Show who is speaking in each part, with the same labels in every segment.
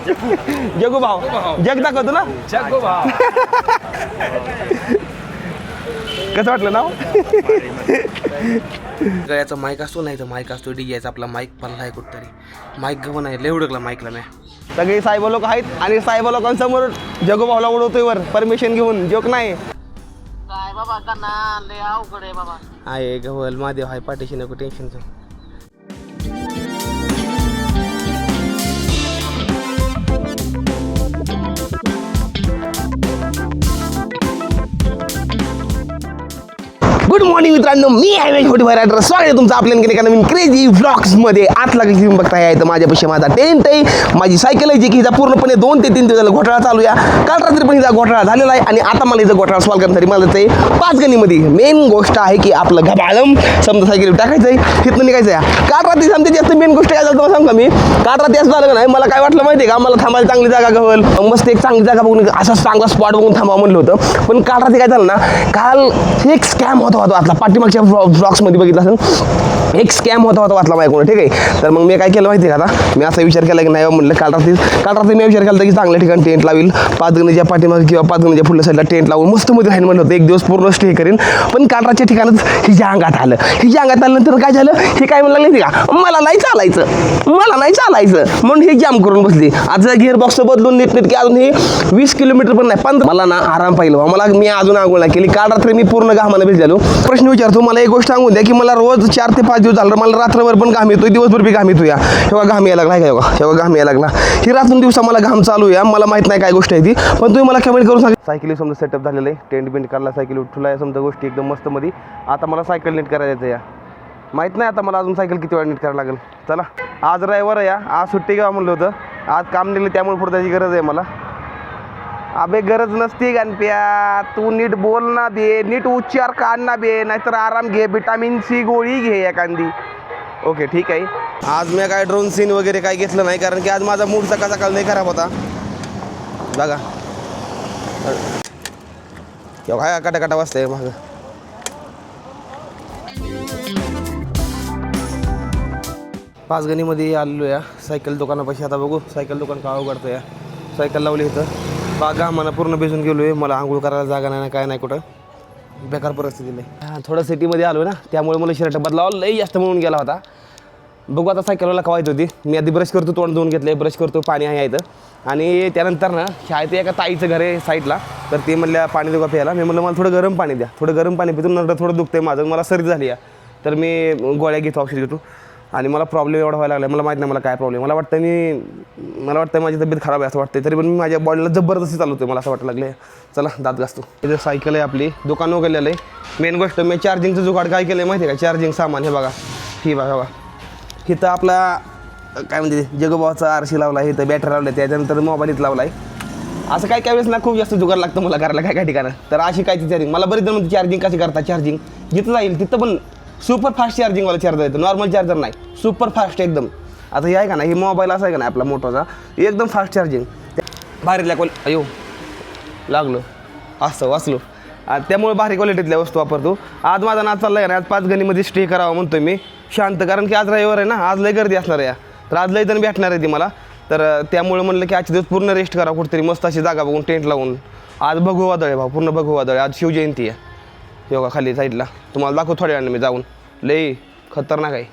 Speaker 1: जगू भाव जग दाखवतो ना
Speaker 2: जग्गू भाव.
Speaker 1: कसं वाटलं नाव
Speaker 3: गळ्याचा माईक असतो नाही तर माईक असतो डीजेचा आपला माईक पडला आहे कुठतरी माईक घेऊन आहे लय उडकला माईकला मी
Speaker 1: सगळे साहेब लोक आहेत आणि साहेब लोकांसमोर जगू भावला उडवतोय वर परमिशन घेऊन जोक नाही
Speaker 4: काय बाबा त्यांना लय अवघड आहे बाबा.
Speaker 3: आहे गवल महादेव हाय पाठीशी नको टेन्शनचं.
Speaker 1: गुड मॉर्निंग मित्रांनो, मी आहे छोटी रायडर. स्वागत आहे तुमचं आपल्या एका नवीन क्रेझी व्लॉग्समध्ये. आतला काही तुम्ही बघताय आहे तर माझ्यापाशी माझा टेंट आहे, माझी सायकल आहे जी की हिचा पूर्णपणे 2 ते 3 दिवस झाला घोटाळा चालू आहे. काल रात्री पण हिचा घोटाळा झालेला आहे आणि आता मला हिचा घोटाळा सॉल्व करण्यासाठी मला जायचं आहे पाचगणीमध्ये. मेन गोष्ट आहे की आपलं घबाळम समजा सायकल टाकायचं आहे, तिथनं निघायचं आहे. काल रात्री समजा जास्त मेन गोष्ट काय झालं सांगा मी. काल रात्री असं झालं का नाही, मला काय वाटलं माहिती आहे का, मला थांबायला चांगली जागा गवल मस्त एक चांगली जागा बघून असा चांगला स्पॉट बघून थांबा म्हणलं होतं. पण काल रात्री काय झालं ना, काल एक स्कॅम होता आतला पाठीमागच्या ब्लॉग्समध्ये बघितलं असेल, एक स्कॅम होता वाटला माझ्याकडून. ठीक आहे, तर मग मी काय केलं माहिती आहे का, आता मी असा विचार केला की नाही म्हणलं काल रात्री मी विचार केला की चांगल्या ठिकाणी टेंट लावेल, पाचगणीच्या पाठीमागे किंवा पाचगणीच्या पुढल्या साईडला टेंट लावून मस्त मध्ये राहील म्हणलं होतं, एक दिवस पूर्ण स्टे करेन. पण काल रातच्या ठिकाणच हिच्या अंगात आल्यानंतर काय झालं, हे काय म्हणलं नाही का, मला नाही चालायचं म्हणून हे जाम करून बसली. आता गिअर बॉक्स बदलून नीट अजून हे 20 किलोमीटर पण नाही, पण मला ना आराम पाहिलं. मला मी अजून आंघोळ नाही केली. काल रात्री मी पूर्ण घामानं भिजलेलो. प्रश्न विचारतो, मला एक गोष्ट सांगून द्या की मला रोज 4 ते 5 दिवस झालं, मला रात्रभर पण घाम येतोय, दिवसभर बी घाम येतोय. तेव्हा घाम यायला लागला तेव्हा घाम यायला लागला. ही रात्र दिवसा मला घाम चालू आहे, मला माहित नाही काय गोष्ट आहे ती, पण तुम्ही मला कमेंट करून सांगा. सायकली समजा सेटअप झालेलं आहे, टेंट बिंट काढला, सायकल उठला आहे समजा, गोष्टी एकदम मस्त मध्ये. आता मला सायकल नीट करायचं या माहीत नाही, आता मला अजून सायकल किती वेळा नीट करायला लागेल. चला, आज रविवार आहे, आज सुट्टी घ्यावं म्हणलं होतं, आज काम निघलं त्यामुळे पुढे त्याची गरज आहे मला. अबे गरज नसती गणप्या, तू नीट बोल ना बे, नीट उच्चार काढ ना बे, नाहीतर आराम घे, विटामिन सी गोळी घे एखादी. ओके ठीक आहे. आज मी काय ड्रोन सीन वगैरे काय घेतलं नाही, कारण की आज माझा मूड सकाळ नाही खराब होता बघा. काय काटा वाजतंय मागं. पाचगणीमध्ये आलेलो या सायकल दुकानापाशी. आता बघू सायकल दुकान का उघडतं या. सायकल लावली इथं, बागा मला पूर्ण भिजून गेलो आहे, मला आंघोळ करायला जागा नाही, काय नाही, कुठं बेकार परिस्थितीला आहे. थोडं सिटीमध्ये आलो ना, त्यामुळे मला शर्ट बदलावा लई जास्त म्हणून गेला होता. बघू आता सायकलवाला कवायत होती. मी आधी ब्रश करतो, तोंड धुवून घेतलं, ब्रश करतो, पाणी आहे इथं. आणि त्यानंतर ना शाळेत एका ताईचं घर आहे साईडला, तर ते म्हणल्या पाणी देऊ का प्यायला. मी म्हणलं मला थोडं गरम पाणी द्या. थोडं गरम पाणी पितो, नंतर थोडं दुखतंय माझं, मला सर्दी झाली आहे, तर मी गोळ्या घेतो, औषध घेतो. आणि मला प्रॉब्लेम एवढा व्हायला लागला, मला माहीत नाही मला काय प्रॉब्लेम. मला वाटतं माझी तब्येत खराब आहे असं वाटतं, तरी पण मी माझ्या बॉडीला जबरदस्ती चालवतो, मला असं वाटायला लागलं. चला दात घासतो. इथं सायकल आहे आपली, दुकान उघडलेलं आहे. मेन गोष्ट मी चार्जिंगचं जुगाड काय केलं आहे माहिती आहे का, चार्जिंग सामान हे बघा, ही बघा इथं आपला काय म्हणते जगोबाचा आरशी लावला आहे, इथं बॅटरी लावला आहे, त्याच्यानंतर मोबाईल इथं लावला आहे. असं काय वेळेस ना खूप जास्त जुगाड लागतं मला करायला काय ठिकाणं. तर अशी काय ती चार्जिंग मला बरेच जण म्हणते चार्जिंग कशी करता, चार्जिंग जिथं जाईल तिथं पण सुपर फास्ट चार्जिंगवाला चार्जर येतं, नॉर्मल चार्जर नाही, सुपर फास्ट एकदम. आता हे आहे का नाही, हे मोबाईल असा आहे का नाही आपला मोठाचा, एकदम फास्ट चार्जिंग. भारीतल्या अयो लागलो असं वाचलो, त्यामुळे भारी क्वालिटीतल्या वस्तू वापरतो. आज माझा नाच चालला आहे ना, आज पाचगणीमध्ये स्टे करावा म्हणतोय मी शांत, कारण की आज रविवार आहे ना, आज लय गर्दी असणार आहे, तर आज लय जण भेटणार आहे ती मला. तर त्यामुळे म्हणलं की आजचे दिवस पूर्ण रेस्ट करावं कुठेतरी मस्त अशी जागा बघून टेंट लावून. आज भगू वादळ आहे भाऊ, पूर्ण भगू वादळ आहे. आज शिवजयंती आहे, योगा खाली साईडला तुम्हाला दाखवू थोड्या वेळाने मी जाऊन, लई खतरनाक आहे.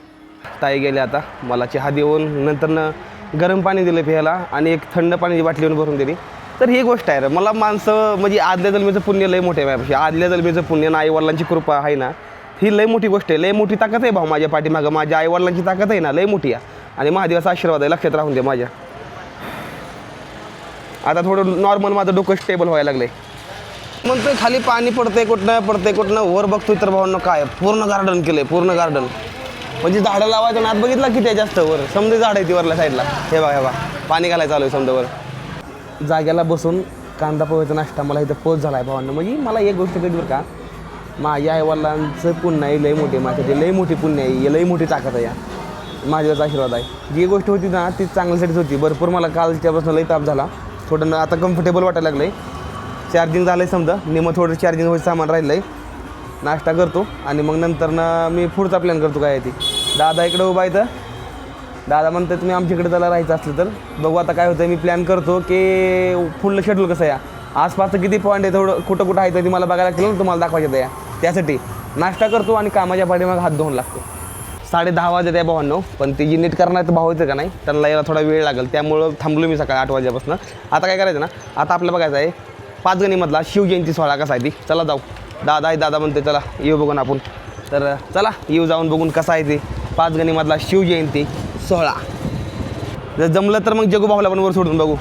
Speaker 1: ताई गेले आता, मला चहा देऊन नंतर गरम पाणी दिलं प्यायला आणि एक थंड पाण्याची बाटली भरून दिली. तर ही गोष्ट आहे रे, मला माणसं म्हणजे आदल्या जन्मीचं पुण्य लय मोठे आहे माझ्यापाशी. आदल्या जन्मीचं पुण्य ना आईवडिलांची कृपा आहे ना, ही लय मोठी गोष्ट आहे, लय मोठी ताकद आहे भाऊ माझ्या पाठीमागं. माझ्या आईवडिलांची ताकद आहे ना, लय मोठी आहे, आणि महादेवाचा आशीर्वाद आहे, लक्षात राहून दे माझ्या. आता थोडं नॉर्मल माझं डोकं स्टेबल व्हायला लागलं आहे. म्हणतोय खाली पाणी पडतंय कुठनं वर बघतोय तर भावांनो काय पूर्ण गार्डन केलंय, पूर्ण गार्डन. म्हणजे झाडं लावायचं ना, आत बघितलं किती आहे जास्त वर, समजा झाड आहे ती वरल्या साईडला. हे बघा पाणी घालायचं चालू आहे समजावर. जाग्याला बसून कांदा पोह्याचा नाश्ता मला इथं पोच झाला आहे भावांनो. म्हणजे मला एक गोष्ट कधी बरं का, माझ्या आईवडिलांचं पुण्य आहे, लई मोठी माझ्यासाठी, लई मोठी पुण्य आहे, लई मोठी ताकद आहे या, माझ्याचा आशीर्वाद आहे. जी गोष्ट होती ना ती चांगल्यासाठीच होती. भरपूर मला कालच्यापासून लई ताप झाला, थोडं आता कम्फर्टेबल वाटायला लागलं आहे. चार्जिंग झालं आहे समजा, मग थोडं चार्जिंग व्हायचं सामान राहिलं आहे. नाश्ता करतो आणि मग नंतर ना मी पुढचा प्लॅन करतो काय आहे ती. दादा इकडं उभा आहे तर दादा म्हणते तुम्ही आमच्याकडे त्याला राहायचं असलं तर बघू आता काय होतं. मी प्लॅन करतो की फुल शेड्यूल कसं आहे आसपासचं किती पॉईंट आहे थोडं कुठं कुठं आहे तर ती मला बघायला लागतील ना तुम्हाला दाखवायचं या त्यासाठी नाश्ता करतो आणि कामाच्या पाठीमागे हात धुवून लागतो. 10:30 वाजत आहे भावांनो पण ती जी नीट करणार तर भाऊ येतं का नाही त्यांना यायला थोडा वेळ लागेल त्यामुळं थांबलो मी सकाळी 8 वाजल्यापासून. आता काय करायचं ना आता आपलं बघायचं आहे 5 गणीमधला शिवजयंती सोहळा कसा आहे ती चला जाऊ. दादा आहे दादा म्हणते चला येऊ बघून आपण तर चला येऊ जाऊन बघून कसा आहे ते 5 गणीमधला शिवजयंती सोहळा. जर जमलं तर मग जगू भाऊला पण वर सोडून बघू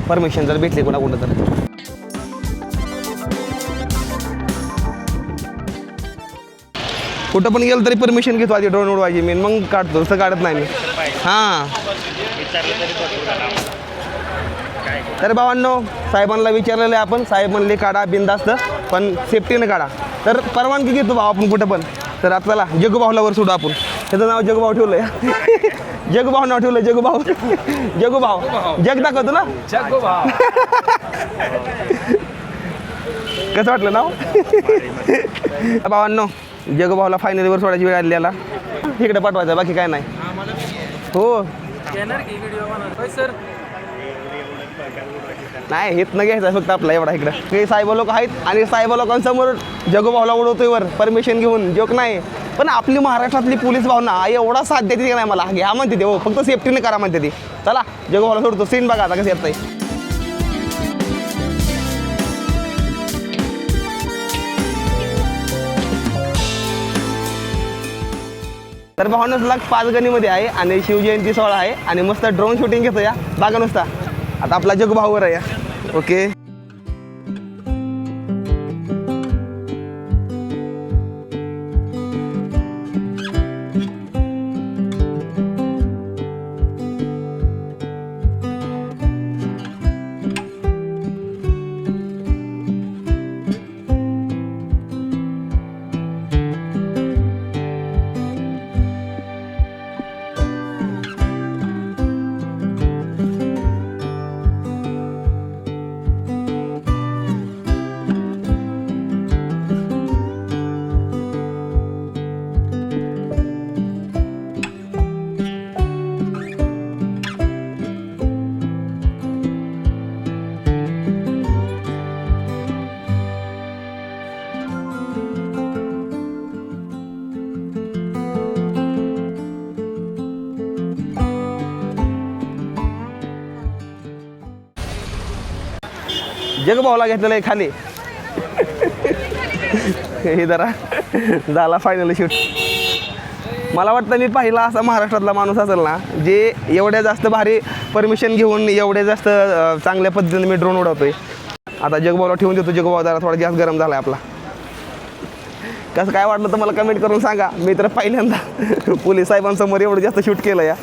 Speaker 1: परमिशन जर भेटली कोणा कुठं तर. कुठं पण गेलं तरी परमिशन घेतो आधी ड्रोन उडवायची मी मग काढतो तसं काढत नाही मी. हां तर भावांनो साहेबांना विचारलेलं आहे आपण साहेब म्हणले काढा बिनधास्त पण सेफ्टीनं काढा तर परवानगी घेतो भाऊ आपण कुठं पण. तर आपल्याला जगूभाऊला वर सोडू आपण त्याचं नाव जगूभाऊ ठेवलं आहे जगूभाऊ नाव ठेवलं जगूभाऊ जगूभाऊ जग दाखवतो ना कसं वाटलं नाव भावांनो जगूभाऊला फायनली वर सोडायची वेळ आली याला इकडे पाठवायचं बाकी काय नाही. हो नाही हेच न घ्यायचं फक्त आपला एवढा इकडं काही साहेब लोक आहेत आणि साहेब लोकांसमोर जगूभाऊला उडवतोय वर परमिशन घेऊन जोक नाही. पण आपली महाराष्ट्रातली पोलीस भावना एवढा साथ देते नाही मला घ्या म्हणते ते हो फक्त सेफ्टीने करा म्हणते ती. चला जगूभाऊला सोडतो सीन बघा आता कसं येत आहे. तर भावनच लाग 5 गणीमध्ये आहे आणि शिवजयंती सोहळा आहे आणि मस्त ड्रोन शूटिंग घेतो या बागा नुसता. आता आपला जगूभाऊवर आहे या ओके. जगूभाऊला घेतलेलं आहे खाली हे जरा झाला फायनल शूट. मला वाटतं मी पहिला असा महाराष्ट्रातला माणूस असेल ना जे एवढ्या जास्त भारी परमिशन घेऊन एवढ्या जास्त चांगल्या पद्धतीने मी ड्रोन उडवतोय. आता जगूभाऊला ठेवून देतो. जगूभाऊ जरा थोडा जास्त गरम झाला आहे आपला. कसं काय वाटलं तर मला कमेंट करून सांगा. मी तर पहिल्यांदा पोलीस साहेबांसमोर एवढं जास्त शूट केलं या.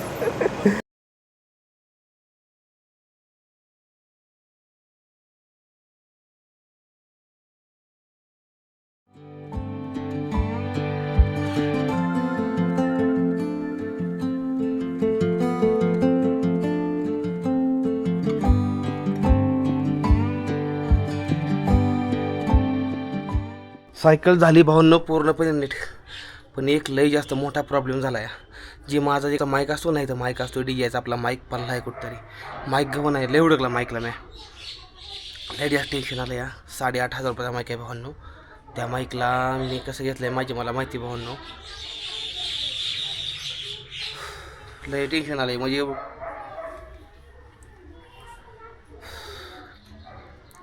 Speaker 3: सायकल झाली भावनं पूर्णपणे नीट पण एक लई जास्त मोठा प्रॉब्लेम झाला आहे. जी माझा जे माईक असतो नाही तर माईक असतो डीजेचा आपला माईक पडला आहे कुठंतरी. माईक घेऊन आहे लई उडकला माईकला मी लई जास्त टेन्शन आलं या. 8,500 रुपयाचा माईक आहे भावनो. त्या माईकला मी कसं घेतलं आहे माझी मला माहिती भावनो. लई टेन्शन आलं आहे म्हणजे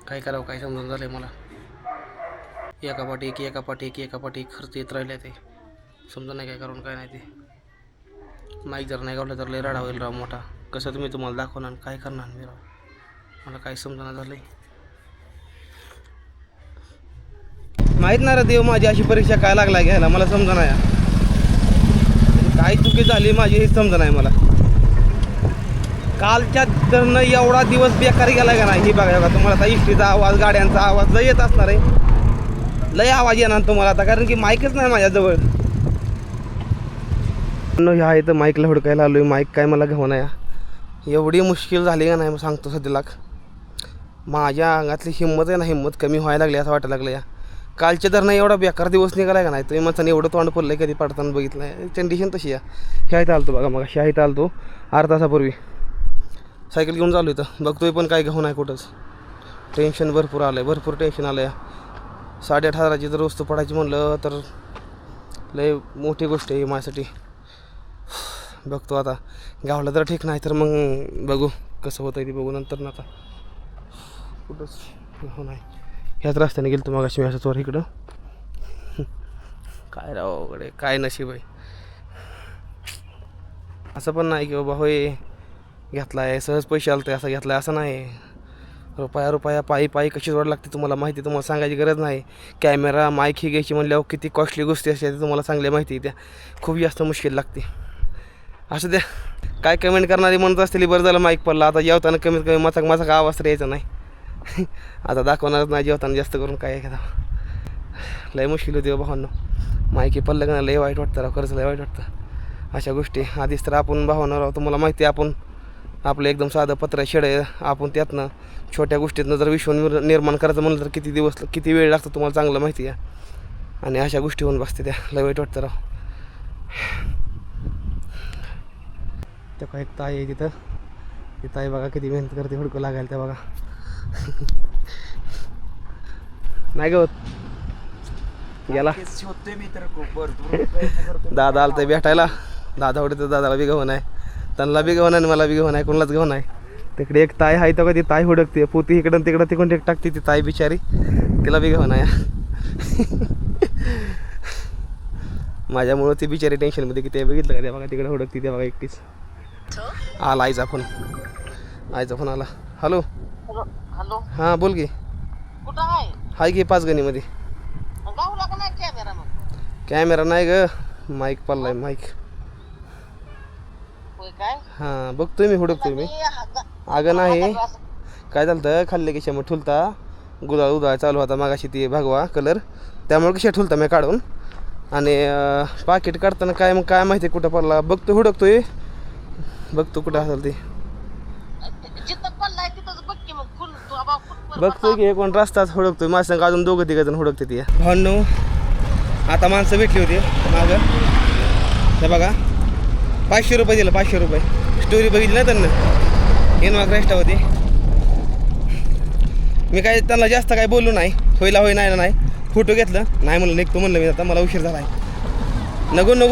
Speaker 3: काय करावं काय समजून झालं आहे मला. एकापाठी एक खर्च येत राहिले ते समजा नाही काय करून काय नाही ते. माईक जर नाही गावलं तर लय राडा होईल राव मोठा. कसं तुम्ही तुम्हाला दाखवणार काय करणार मी राव मला काही समजणं झालं आहे.
Speaker 1: माहीत नाही रे देव माझी अशी परीक्षा काय लागला घ्यायला मला समजा नाही. काय चुकी झाली माझी हेच समजा नाही मला. कालच्या तर एवढा दिवस बेकार गेला का नाही हे बघा का तुम्हाला आता इष्टीचा आवाज गाड्यांचा आवाज लय येत असणार आहे. लय आवाज येणार तुम्हाला आता कारण की माईकच नाही माझ्याजवळ. ह्या इथं माईकला हुडकायला आलो आहे. माईक काय मला घेऊ नाही. एवढी मुश्किल झाली का नाही सांगतो सध्याला. माझ्या अंगातली हिंमत आहे ना हिंमत कमी व्हायला लागली असं वाटायला लागलं या.
Speaker 3: कालच्या धरणं एवढा बेकार दिवस निघाला का नाही तुम्ही माणसाने एवढं तोंड पडलं कधी पडताना बघितलं आहे. कंडिशन तशी आहे. ह्या इथं आलतो बघा मग ह्या इथं आलतो अर्धा तासापूर्वी सायकल घेऊन चालू इथं बघतोय पण काय घेऊन आहे कुठंच. टेन्शन भरपूर आलं आहे, भरपूर टेन्शन आलं आहे. 8,500ची जर वस्तू पडायची म्हणलं तर लय मोठी गोष्ट आहे माझ्यासाठी. बघतो आता गावला तर ठीक नाही तर मग बघू कसं होतं आहे ते बघू नंतर ना. आता कुठंच हो नाही ह्याच रस्त्याने गेलो तर मग अशी मी असं चोर इकडं. काय राव वगैरे काय नशीब आहे. असं पण नाही की बाबा होय घेतला आहे सहज पैसे आलते असं घेतला आहे असं नाही. रुपया पायी कशी जोड लागते तुम्हाला माहिती आहे. तुम्हाला सांगायची गरज नाही. कॅमेरा माईक ही घ्यायची म्हणल्यावर किती कॉस्टली गोष्टी असतात तुम्हाला चांगल्या माहिती आहे. त्या खूप जास्त मुश्किल लागते. असं द्या काय कमेंट करणारी म्हणत असतील बरं झालं माईक पडला आता जेवताना कमीत कमी माझा आवाज तर यायचा नाही. आता दाखवणारच नाही जेवताना जास्त करून काय आहे का लय मुश्किल होती भावांनो. माईक पडलं का नाही लय वाईट वाटतं राव खरंच लय वाईट वाटतं. अशा गोष्टी आधीच तर आपण भावना राव तुम्हाला माहिती आहे आपण आपलं एकदम साधं पत्र शेड आहे. आपण त्यातनं छोट्या गोष्टीतनं जर विश्व निर्माण करायचं म्हणलं तर किती वेळ लागतो तुम्हाला चांगलं माहिती आहे. आणि अशा गोष्टी होऊन बसते त्या लय वाईट वाटतं राव. त्या एक ताई आहे तिथं ती ताई बघा किती मेहनत करते हुडकू लागायला त्या बघा. नाही गवत गेला दादा आलं तर भेटायला. दादा उडे तर दादाला बी घेऊन आहे त्यांना बी घेऊन आहे मला बी घेऊन आहे कोणालाच घेऊन आहे. तिकडे एक ताई आहे तर का ती ताई हुडकते पोती इकडं तिकडं तिकडून टाकते ती ताई बिचारी तिला बी घेऊन आहे. माझ्यामुळं ती बिचारी टेन्शनमध्ये की ते बघितलं का त्या बघा तिकडे हुडकते त्या बघा एकटीच. आला आईचा फोन आला. हॅलो
Speaker 4: हॅलो
Speaker 3: हां बोल की.
Speaker 4: कुठं आहे
Speaker 3: हाय की पाचगणीमध्ये.
Speaker 4: गावला का नाही कॅमेरा मग
Speaker 3: कॅमेरा नाही ग माईक पडलाय माईक.
Speaker 4: होय काय
Speaker 3: हां बघतोय मी हुडकतोय मी. अगं नाही काय झालं तर खाल्ले की मग ठुलता उदा चालू होता मागाशी ती भगवा कलर त्यामुळे कशा ठुलता मी काढून आणि पाकिट काढताना काय मग काय माहिती कुठं पडला बघतो हुडकतोय बघतो कुठं असेल ते.
Speaker 4: जिथं पडलाय तिथंच बघ की मग फुल तू आबा फुल
Speaker 3: बघतोय की कोण रस्ताच हुडकतोय माझ्या संग अजून 2-3 जण हुडकते ती. भावनो आता माणसं भेटली होती मागं हे बघा 500 रुपये दिलं 500 रुपये. स्टोरी बघितली ना त्यांना इनवा क्राईस्टा होती. मी काय त्यांना जास्त काय बोललो नाही होय नाही फोटो घेतलं नाही म्हणलं निघतो म्हणलं मी आता मला उशीर झाला आहे.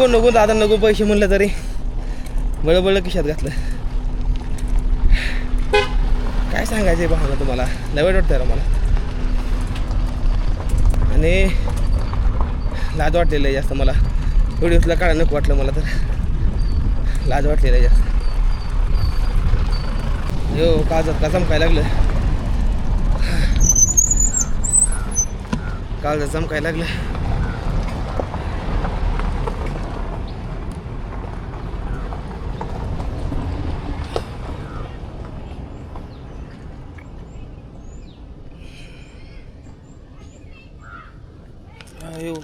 Speaker 3: नको दादा नको पैसे म्हणलं तरी बळबळ खिशात घातलं. काय सांगायचं आहे भावना तुम्हाला लय वाईट वाटतं मला. आणि लाज वाटलेलं आहे जास्त मला व्हिडिओजला काढा नको वाटलं मला तर लाज वाटलेलं आहे जास्त. यो काळजात का चमकायला लागलं काळजात चमकायला लागलं. आयो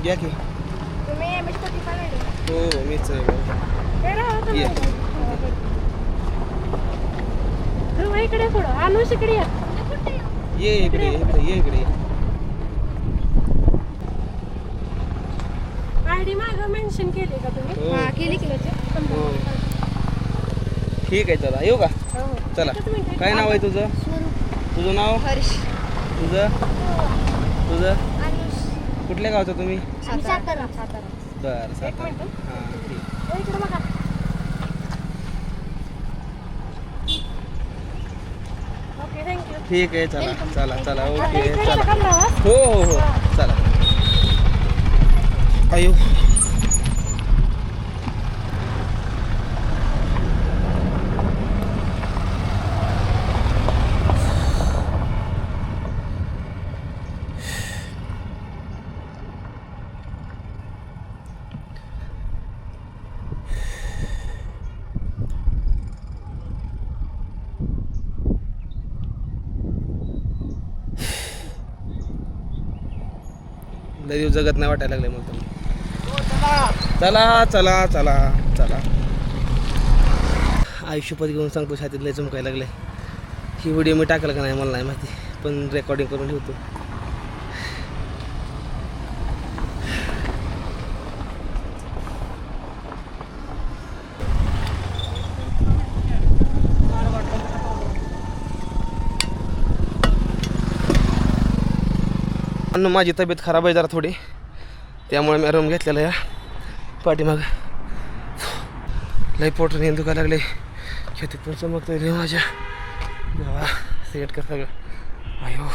Speaker 3: घ्या की हो मीच ये
Speaker 2: इकडे थोडं अनुष इकडे
Speaker 3: ये इकडे
Speaker 2: आयडी मागं मेन्शन केली का तुम्ही?
Speaker 3: हो.
Speaker 2: हा केली की
Speaker 3: हो ठीक आहे चला येऊ का चला. काय नाव आहे तुझं नाव
Speaker 2: हर्ष
Speaker 3: तुझं कुठल्या गावचं तुम्ही?
Speaker 2: सातारा
Speaker 3: बरं सातारा हां ठीक.
Speaker 2: इकडे बघा ओके थँक्यू.
Speaker 3: ठीक आहे चला ओके
Speaker 2: इकडे
Speaker 3: चला
Speaker 2: नका लावा.
Speaker 3: हो चला. अयो लय दिवस जगत नाही वाटायला लागले मला तुम्ही. चला चला चला चला. आयुष्यपत घेऊन सांगतो छातीत लय चमकायला लागले. ही व्हिडिओ मी टाकला का नाही मला नाही माहिती, पण रेकॉर्डिंग करून ठेवतो. आणि माझी तब्येत खराब आहे जरा थोडी, त्यामुळे मी रूम घेतलेला या पाठीमागं. लई पोट नेन दुखायला लागले, छातीत पण चमकतोय रे माझ्या. देवा सेट कर सगळं. अयो